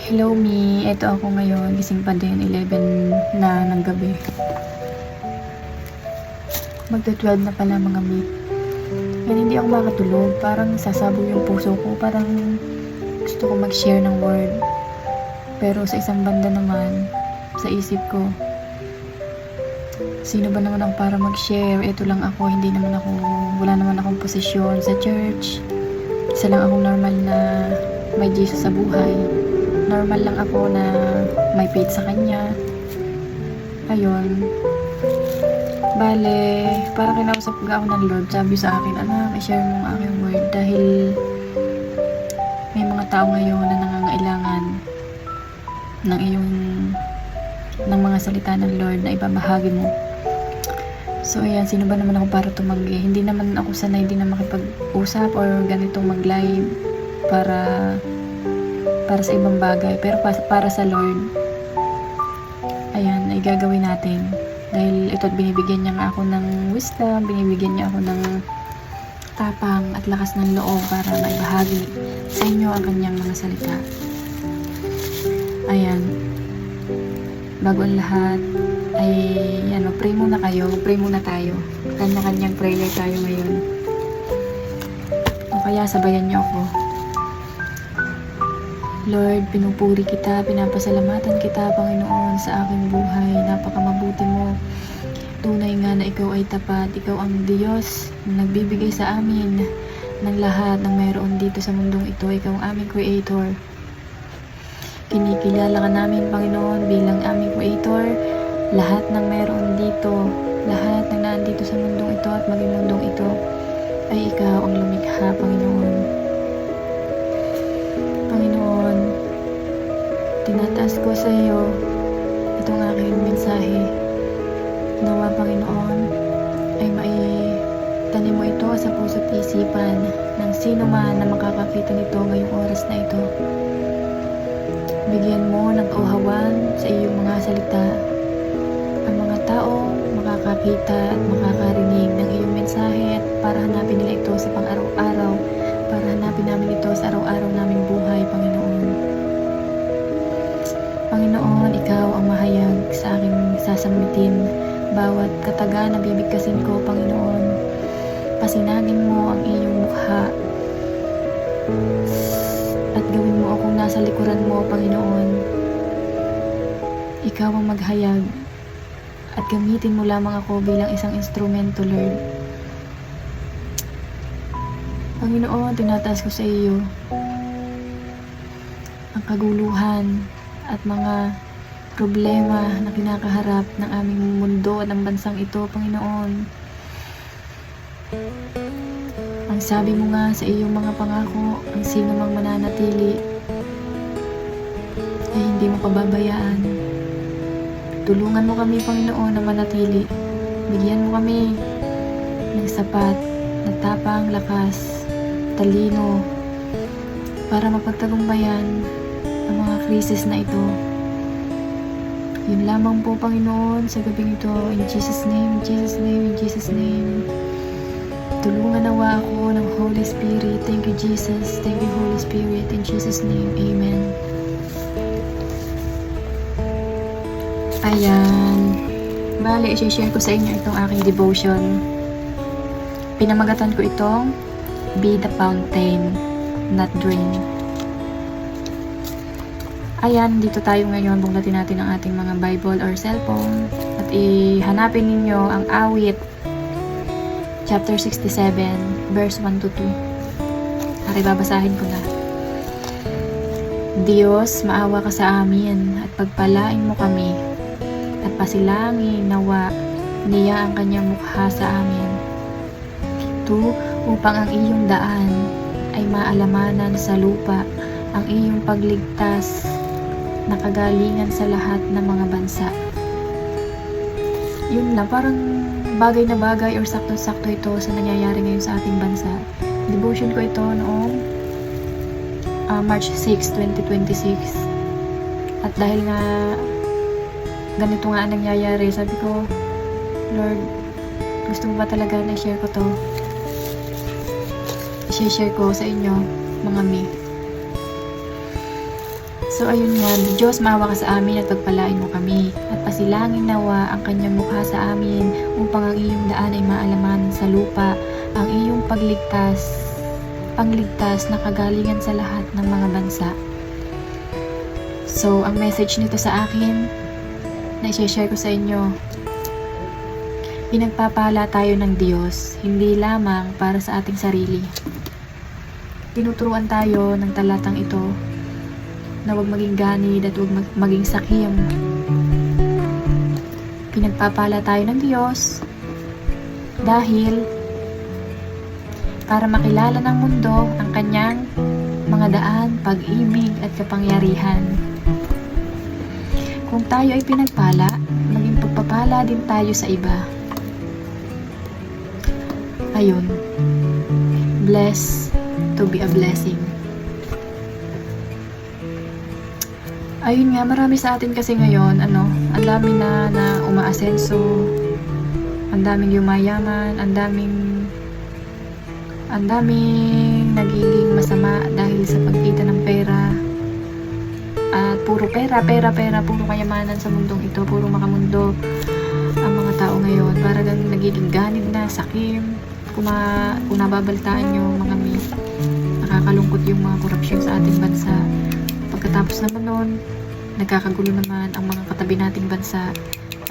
Hello me, ito ako ngayon, gising pa din, 11 na ng gabi. Magta-12 na pala mga me. Yan, hindi ako makatulog, parang sasabog yung puso ko, parang gusto ko mag-share ng word. Pero sa isang banda naman, sa isip ko, sino ba naman ako para mag-share? Ito lang ako, wala naman akong posisyon sa church. Isa lang akong normal na may Jesus sa buhay. Normal lang ako na may faith sa kanya. Ayun. Bale, parang kinausap ako ng Lord. Sabi sa akin, anak, i-share mo ang aking word dahil may mga tao ngayon na nangangailangan ng mga salita ng Lord na ibabahagi mo. So ayan, sino ba naman ako para tumanggi? Hindi naman ako sanay din na makipag-usap or ganitong mag-live para sa ibang bagay, pero para sa Lord, ayan, ay gagawin natin. Dahil ito, binibigyan niya nga ako ng wisdom, binibigyan niya ako ng tapang at lakas ng loob para maibahagi sa inyo ang kanyang mga salita. Ayan, bago ang lahat ay yan, mag-pray muna kayo, mag-pray muna tayo. Kanya-kanyang prayer tayo ngayon. O kaya sabayan niyo ako. Lord, pinupuri kita, pinapasalamatan kita, Panginoon, sa aking buhay. Napakamabuti mo. Tunay nga na ikaw ay tapat. Ikaw ang Diyos na nagbibigay sa amin ng lahat ng mayroon dito sa mundong ito. Ikaw ang aming Creator. Kinikilala ka namin, Panginoon, bilang aming Creator. Lahat ng mayroon dito, lahat ng nandito sa mundong ito at maging mundong ito, ay ikaw ang lumikha, Panginoon. Panginoon, tinataas ko sa iyo itong aking mensahe. Nawa, Panginoon, ay maitanim mo ito sa puso't isipan ng sino man na makakakita nito ngayong oras na ito. Bigyan mo ng kauhawan sa iyong mga salita ang mga taong makakakita at makakarinig ng iyong mensahe at para hanapin nila ito sa pang-araw-araw, para hanapin namin ito sa araw-araw naming buhay, Panginoon. Panginoon, ikaw ang mahayag sa aking sasambitin. Bawat kataga na bibigkasin ko, Panginoon, pasinagin mo ang iyong mukha at gawin mo akong nasa likuran mo, Panginoon. Ikaw ang maghayag at gamitin mo lamang ako bilang isang instrumento, Lord. Panginoon, tinataas ko sa iyo ang kaguluhan at mga problema na kinakaharap ng aming mundo at ng bansang ito, Panginoon. Ang sabi mo nga sa iyong mga pangako, ang sino mang mananatili ay hindi mo pababayaan. Tulungan mo kami, Panginoon, na manatili. Bigyan mo kami ng sapat na tapang, lakas, talino para mapagtagumpayan ang mga krisis na ito. Yun lamang po, Panginoon, sa gabing ito. In Jesus' name, in Jesus' name, in Jesus' name. Tulungan nawa ako ng Holy Spirit. Thank you, Jesus. Thank you, Holy Spirit. In Jesus' name, Amen. Ayan. Bale, i-share ko sa inyo itong aking devotion. Pinamagatan ko itong Be the Fountain, Not Drain. Ayan, dito tayo ngayon. Bunglatin natin ang ating mga Bible or cellphone at ihanapin ninyo ang awit chapter 67 verse 1 to 2. At babasahin ko na. Diyos, maawa ka sa amin at pagpalain mo kami at pasilangin nawa niya ang kanyang mukha sa amin. Upang ang iyong daan ay maalamanan sa lupa, ang iyong pagligtas na kagalingan sa lahat ng mga bansa. Yun lang, parang bagay na bagay or sakto-sakto ito sa nangyayari ngayon sa ating bansa. Devotion ko ito noong March 6, 2026. At dahil nga ganito nga ang nangyayari, sabi ko, Lord, gusto mo ba talaga na i-share ko to? I-share ko sa inyo, mga mi. So ayun nga, Diyos, maawa ka sa amin at pagpalain mo kami. At pasilangin nawa ang kanyang mukha sa amin upang ang iyong daan ay maalaman sa lupa, ang iyong pangligtas na kagalingan sa lahat ng mga bansa. So, ang message nito sa akin na i-share ko sa inyo, pinagpapala tayo ng Diyos, hindi lamang para sa ating sarili. Tinuturuan tayo ng talatang ito na huwag maging ganid at huwag maging sakim. Pinagpapala tayo ng Diyos dahil para makilala ng mundo ang kanyang mga daan, pag-ibig at kapangyarihan. Kung tayo ay pinagpala, maging pagpapala din tayo sa iba. Ayun. Bless to be a blessing. Ayun nga, marami sa atin kasi ngayon, ang dami na umaasenso, ang daming yumayaman, ang daming nagiging masama dahil sa pagkita ng pera. At puro pera, puro kayamanan sa mundong ito, puro makamundo ang mga tao ngayon. Parang nagiging ganid na, sakim. Kung nababalitaan nyo, nakakalungkot yung mga korupsyon sa ating bansa. Pagkatapos naman nun, nagkakagulo naman ang mga katabi nating bansa.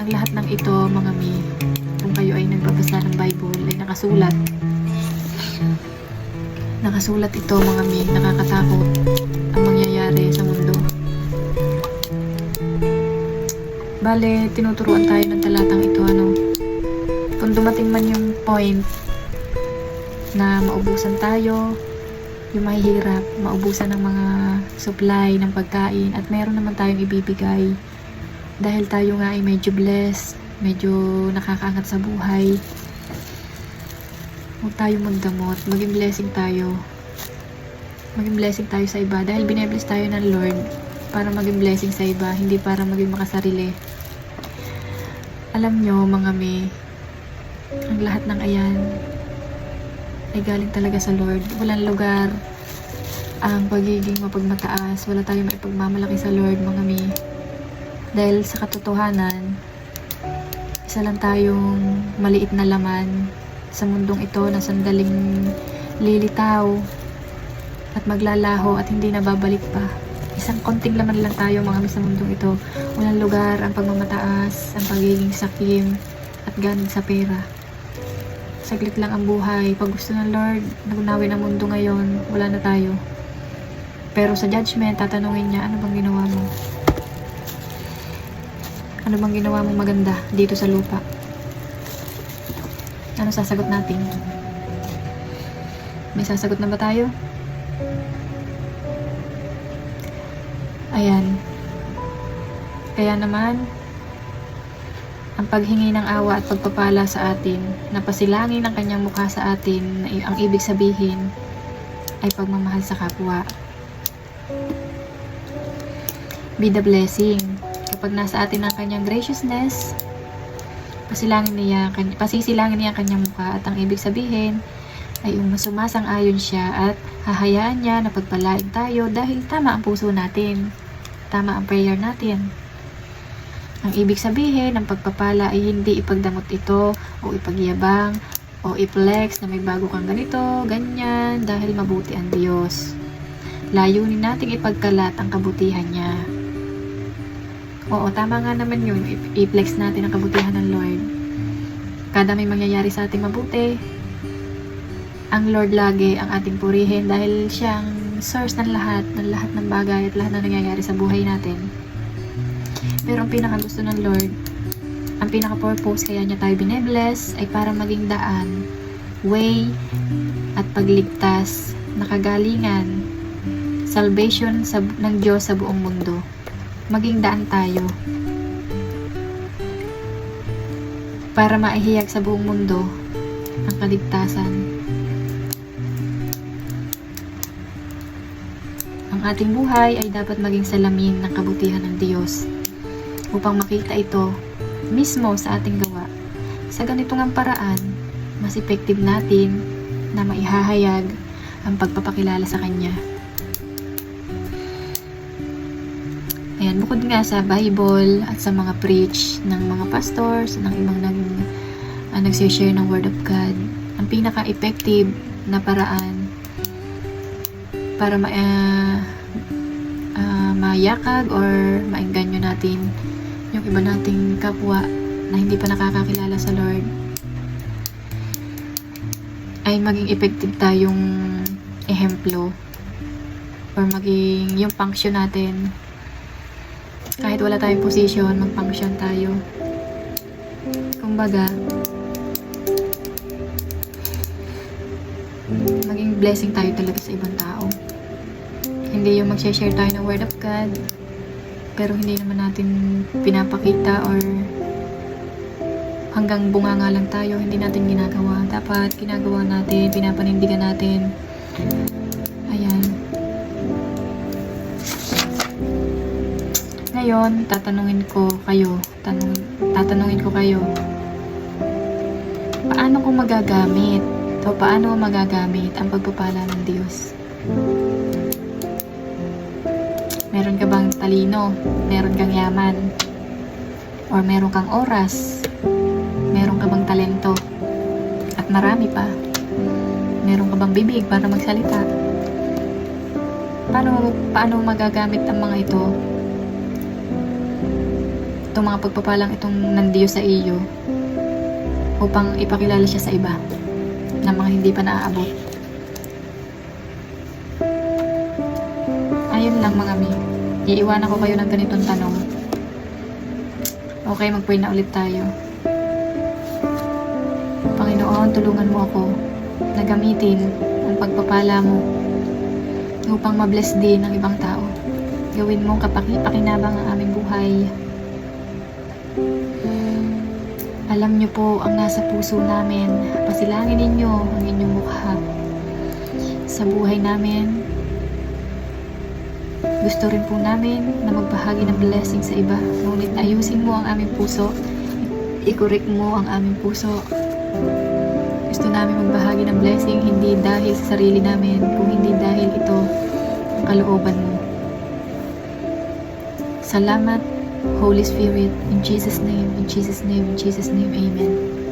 Ang lahat ng ito, mga kung kayo ay nagbabasa ng Bible, ay nakasulat. Nakasulat ito, mga nakakatakot ang mangyayari sa mundo. Bale, tinuturuan tayo ng talatang ito, kung dumating man yung point na maubusan tayo, yung mahihirap, maubusan ng mga supply ng pagkain, at meron naman tayong ibibigay dahil tayo nga ay medyo blessed, medyo nakakaangat sa buhay. Huwag tayo magdamot, maging blessing tayo sa iba dahil binebless tayo ng Lord para maging blessing sa iba, hindi para maging makasarili. Alam nyo, mga ang lahat ng ayan ay galing talaga sa Lord. Walang lugar ang pagiging mapagmataas, wala tayong maipagmamalaki sa Lord, mga dahil sa katotohanan, isa lang tayong maliit na laman sa mundong ito na sandaling lilitaw at maglalaho at hindi nababalik pa. Isang konting laman lang tayo, mga sa mundong ito. Walang lugar ang pagmamataas, ang pagiging sakim at ganid sa pera. Saglit lang ang buhay. Pag gusto ng Lord, nagunawin ang mundo ngayon, wala na tayo. Pero sa judgment, tatanungin niya, ano bang ginawa mo? Ano bang ginawa mong maganda dito sa lupa? Ano sasagot natin? May sasagot na ba tayo? Ayan. Kaya naman, ang paghingi ng awa at pagpapala sa atin, na pasilangin ng kanyang mukha sa atin, ang ibig sabihin ay pagmamahal sa kapwa. Be the blessing. Kapag nasa atin ang kanyang graciousness, pasilangin niya ang kanyang mukha, at ang ibig sabihin ay sumasang-ayon siya at hahayaan niya na pagpalain tayo dahil tama ang puso natin, tama ang prayer natin. Ang ibig sabihin ng pagpapala ay hindi ipagdamot ito o ipagyabang o i-flex na may bago kang ganito, ganyan, dahil mabuti ang Diyos. Layunin nating ipagkalat ang kabutihan niya. Oo, tama nga naman yun, i-flex natin ang kabutihan ng Lord. Kada may mangyayari sa ating mabuti, ang Lord lagi ang ating purihin dahil siya ang source ng lahat ng bagay at lahat na nangyayari sa buhay natin. Pero ang pinakagusto ng Lord, ang pinaka-purpose kaya niya tayo binebless ay para maging daan, way, at pagligtas, nakagalingan, salvation ng Diyos sa buong mundo. Maging daan tayo para maihiyag sa buong mundo ang kaligtasan. Ang ating buhay ay dapat maging salamin ng kabutihan ng Diyos upang makita ito mismo sa ating gawa. Sa ganitong ang paraan, mas effective natin na maihahayag ang pagpapakilala sa Kanya. Ayan, bukod nga sa Bible at sa mga preach ng mga pastors, ng ibang nagsishare ng Word of God, ang pinaka-effective na paraan para mayakag or maengganyo natin yung iba nating kapwa na hindi pa nakakakilala sa Lord, ay maging effective tayong ehemplo or maging yung function natin. Kahit wala tayong position, mag-function tayo. Kumbaga, maging blessing tayo talaga sa ibang tao. Hindi yung mag-share tayo ng Word of God, pero hindi naman natin pinapakita or hanggang bunganga lang tayo, hindi natin ginagawa. Dapat ginagawa natin, pinapanindigan natin. Ayan. Ngayon, tatanungin ko kayo, paano ko magagamit ang pagpapala ng Diyos? Meron ka bang talino? Meron kang yaman? Or meron kang oras? Meron ka bang talento? At marami pa. Meron ka bang bibig para magsalita? Paano magagamit ang mga ito? Itong mga pagpapalang itong ng Diyos sa iyo upang ipakilala siya sa iba na mga hindi pa naaabot. Ayun lang mga mi. Iiwanan ko kayo ng ganitong tanong. Okay, mag-pray na ulit tayo. Panginoon, tulungan mo ako na gamitin ang pagpapala mo upang mabless din ng ibang tao. Gawin mong kapakipakinabang ang aming buhay. Alam niyo po ang nasa puso namin. Pasilangin ninyo ang inyong mukha sa buhay namin. Gusto rin po namin na magbahagi ng blessing sa iba. Ngunit ayusin mo ang aming puso. I-correct mo ang aming puso. Gusto namin magbahagi ng blessing hindi dahil sa sarili namin, kung hindi dahil ito ang kalooban mo. Salamat, Holy Spirit, in Jesus' name, in Jesus' name, in Jesus' name, Amen.